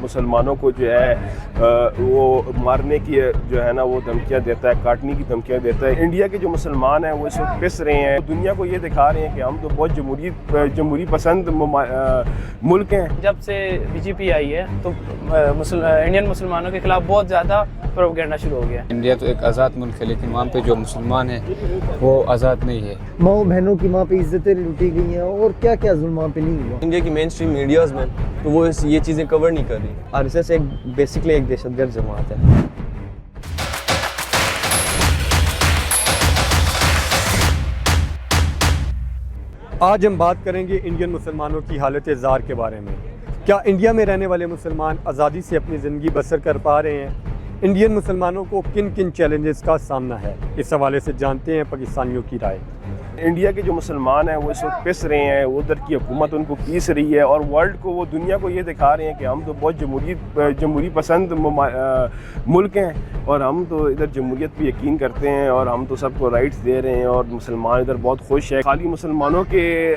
مسلمانوں کو جو ہے وہ مارنے کی جو ہے نا وہ دھمکیاں دیتا ہے، کاٹنے کی دھمکیاں دیتا ہے۔ انڈیا کے جو مسلمان ہیں وہ اس وقت پس رہے ہیں، دنیا کو یہ دکھا رہے ہیں کہ ہم تو بہت جمہوری پسند ملک ہیں۔ جب سے بی جے پی آئی ہے تو انڈین مسلمانوں کے خلاف بہت زیادہ پروپیگنڈا شروع ہو گیا۔ انڈیا تو ایک آزاد ملک ہے، لیکن وہاں پہ جو مسلمان ہیں وہ آزاد نہیں ہے۔ ماؤں بہنوں کی وہاں پہ عزتیں لوٹی گئی ہیں اور کیا کیا ظلم وہاں پہ نہیں ہوا۔ انڈیا کی مین اسٹریم میڈیاز میں تو وہ یہ چیزیں کور نہیں کر رہی۔ آر ایس ایس بیسکلی ایک دہشت گرد جماعت ہے۔ آج ہم بات کریں گے انڈین مسلمانوں کی حالت زار کے بارے میں۔ کیا انڈیا میں رہنے والے مسلمان آزادی سے اپنی زندگی بسر کر پا رہے ہیں؟ انڈین مسلمانوں کو کن کن چیلنجز کا سامنا ہے؟ اس حوالے سے جانتے ہیں پاکستانیوں کی رائے۔ انڈیا کے جو مسلمان ہیں وہ اس وقت پس رہے ہیں، ادھر کی حکومت ان کو پیس رہی ہے اور ورلڈ کو، وہ دنیا کو یہ دکھا رہے ہیں کہ ہم تو بہت جمہوری پسند ملک ہیں اور ہم تو ادھر جمہوریت پہ یقین کرتے ہیں اور ہم تو سب کو رائٹس دے رہے ہیں اور مسلمان ادھر بہت خوش ہیں۔ خالی مسلمانوں کے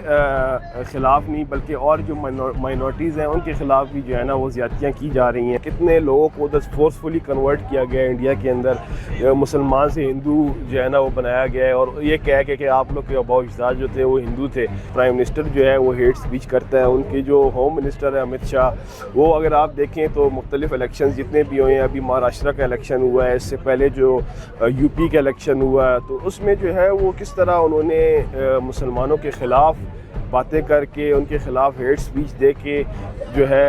خلاف نہیں بلکہ اور جو مائنورٹیز ہیں ان کے خلاف بھی جو ہے نا وہ زیادتیاں کی جا رہی ہیں۔ کتنے لوگوں کو ادھر فورسفلی کنورٹ کیا گیا ہے انڈیا کے اندر، مسلمان سے ہندو جو ہے نا وہ بنایا گیا ہے اور یہ کہہ کے کہ آپ لوگ کے آباء و اجداد جو تھے وہ ہندو تھے۔ پرائم منسٹر جو ہے وہ ہیٹ اسپیچ کرتا ہے۔ ان کے جو ہوم منسٹر ہے امت شاہ، وہ اگر آپ دیکھیں تو مختلف الیکشنز جتنے بھی ہوئے ہیں، ابھی مہاراشٹر کا الیکشن ہوا ہے، اس سے پہلے جو یو پی کا الیکشن ہوا ہے، تو اس میں جو ہے وہ کس طرح انہوں نے مسلمانوں کے خلاف باتیں کر کے ان کے خلاف ہیٹ سپیچ دے کے جو ہے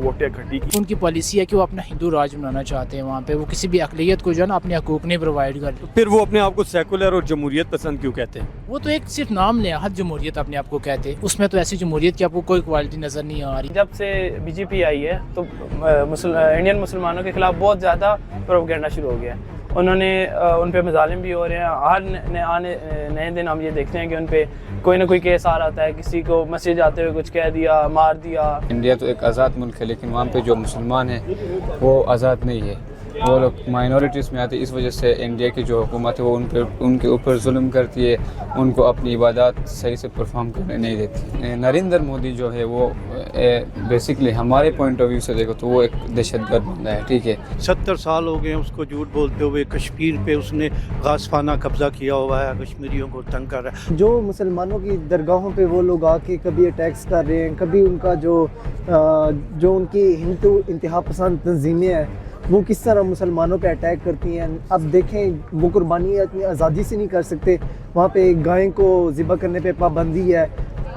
ووٹیں اکٹھی کی۔ ان کی پالیسی ہے کہ وہ اپنا ہندو راج بنانا چاہتے ہیں، وہاں پہ وہ کسی بھی اقلیت کو جو ہے نا اپنے حقوق نہیں پرووائڈ کرتے۔ پھر وہ اپنے آپ کو سیکولر اور جمہوریت پسند کیوں کہتے ہیں؟ وہ تو ایک صرف نام لے، حد جمہوریت اپنے آپ کو کہتے ہیں، اس میں تو ایسی جمہوریت کی آپ کو کوئی کوالٹی نظر نہیں آ رہی۔ جب سے بی جے پی آئی ہے تو انڈین مسلمانوں کے خلاف بہت زیادہ پروپیگنڈا شروع ہو گیا ہے۔ انہوں نے ان پہ مظالم بھی ہو رہے ہیں، ہر نئے دن ہم یہ دیکھتے ہیں کہ ان پہ کوئی نہ کوئی کیس آ رہا ہے، کسی کو مسجد آتے ہوئے کچھ کہہ دیا، مار دیا۔ انڈیا تو ایک آزاد ملک ہے، لیکن وہاں پہ جو مسلمان ہیں وہ آزاد نہیں ہے۔ وہ لوگ مائنورٹیز میں آتے ہیں، اس وجہ سے انڈیا کی جو حکومت ہے وہ ان کے اوپر ظلم کرتی ہے، ان کو اپنی عبادات صحیح سے پرفارم کرنے نہیں دیتی۔ نریندر مودی جو ہے وہ بیسکلی ہمارے پوائنٹ آف ویو سے دیکھو تو وہ ایک دہشت گرد بندہ ہے، ٹھیک ہے۔ 70 سال ہو گئے ہیں اس کو جھوٹ بولتے ہوئے، کشمیر پہ اس نے غاصبانہ قبضہ کیا ہوا ہے، کشمیریوں کو تنگ کر رہا ہے۔ جو مسلمانوں کی درگاہوں پہ وہ لوگ آ کے کبھی اٹیکس کر رہے ہیں، کبھی ان کا جو ان کی ہندو انتہا پسند تنظیمیں ہیں وہ کس طرح مسلمانوں پہ اٹیک کرتی ہیں۔ اب دیکھیں وہ قربانی اتنی آزادی سے نہیں کر سکتے، وہاں پہ گائے کو ذبح کرنے پہ پابندی ہے،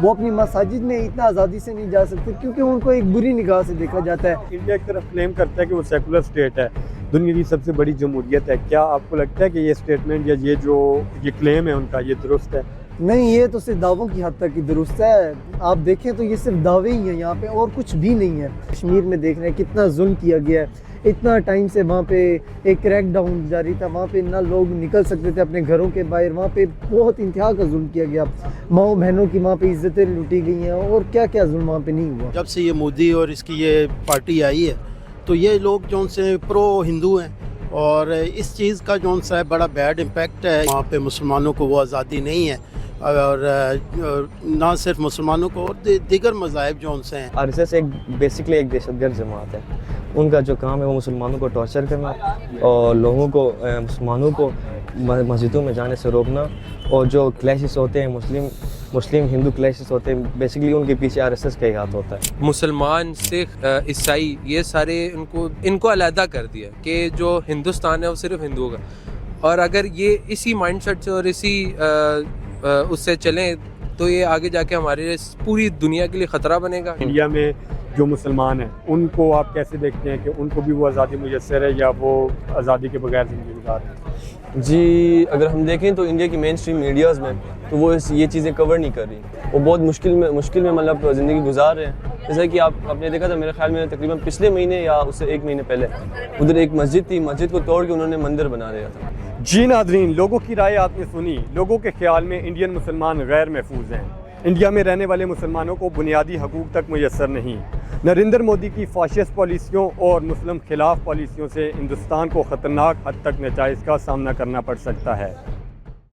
وہ اپنی مساجد میں اتنا آزادی سے نہیں جا سکتے کیونکہ ان کو ایک بری نگاہ سے دیکھا جاتا ہے۔ انڈیا ایک طرف کلیم کرتا ہے کہ وہ سیکولر اسٹیٹ ہے، دنیا کی سب سے بڑی جمہوریت ہے۔ کیا آپ کو لگتا ہے کہ یہ اسٹیٹمنٹ یا یہ کلیم ہے ان کا یہ درست ہے؟ نہیں، یہ تو صرف دعووں کی حد تک ہی درست ہے۔ آپ دیکھیں تو یہ صرف دعوے ہی ہیں یہاں پہ اور کچھ بھی نہیں ہے۔ کشمیر میں دیکھ رہے ہیں کتنا ظلم کیا گیا ہے، اتنا ٹائم سے وہاں پہ ایک کریک ڈاؤن جاری تھا، وہاں پہ نہ لوگ نکل سکتے تھے اپنے گھروں کے باہر، وہاں پہ بہت انتہا کا ظلم کیا گیا، ماؤں بہنوں کی وہاں پہ عزتیں لوٹی گئی ہیں اور کیا کیا ظلم وہاں پہ نہیں ہوا۔ جب سے یہ مودی اور اس کی یہ پارٹی آئی ہے تو یہ لوگ جو سے پرو ہندو ہیں اور اس چیز کا جو ہے بڑا بیڈ امپیکٹ ہے۔ وہاں پہ مسلمانوں کو وہ آزادی نہیں ہے اور نہ صرف مسلمانوں کو اور دیگر مذاہب جو ان سے ہیں۔ آر ایس ایس بیسکلی ایک دہشت گرد جماعت ہے۔ ان کا جو کام ہے وہ مسلمانوں کو ٹارچر کرنا اور لوگوں کو مسلمانوں کو مسجدوں میں جانے سے روکنا، اور جو کلیشز ہوتے ہیں مسلم ہندو کلیشز ہوتے ہیں، بیسکلی ان کے پیچھے آر ایس ایس کا ہی ہاتھ ہوتا ہے۔ مسلمان، سکھ، عیسائی، یہ سارے ان کو علیحدہ کر دیا کہ جو ہندوستان ہے وہ صرف ہندوؤں کا، اور اگر یہ اسی مائنڈ سیٹ سے اور اسی اس سے چلیں تو یہ آگے جا کے ہمارے پوری دنیا کے لیے خطرہ بنے گا۔ انڈیا میں جو مسلمان ہیں ان کو آپ کیسے دیکھتے ہیں کہ ان کو بھی وہ آزادی میسر ہے یا وہ آزادی کے بغیر زندگی گزار رہے ہیں؟ جی اگر ہم دیکھیں تو انڈیا کی مین اسٹریم میڈیاز میں تو وہ یہ چیزیں کور نہیں کر رہی، وہ بہت مشکل میں مطلب زندگی گزار رہے ہیں۔ جیسا کہ آپ نے دیکھا تھا، میرے خیال میں تقریباً پچھلے مہینے یا اس سے 1 مہینے پہلے ادھر ایک مسجد تھی، مسجد کو توڑ کے انہوں نے مندر بنا دیا تھا۔ جی ناظرین، لوگوں کی رائے آپ نے سنی۔ لوگوں کے خیال میں انڈین مسلمان غیر محفوظ ہیں، انڈیا میں رہنے والے مسلمانوں کو بنیادی حقوق تک میسر نہیں۔ نریندر مودی کی فاشسٹ پالیسیوں اور مسلم خلاف پالیسیوں سے ہندوستان کو خطرناک حد تک نتائج کا سامنا کرنا پڑ سکتا ہے۔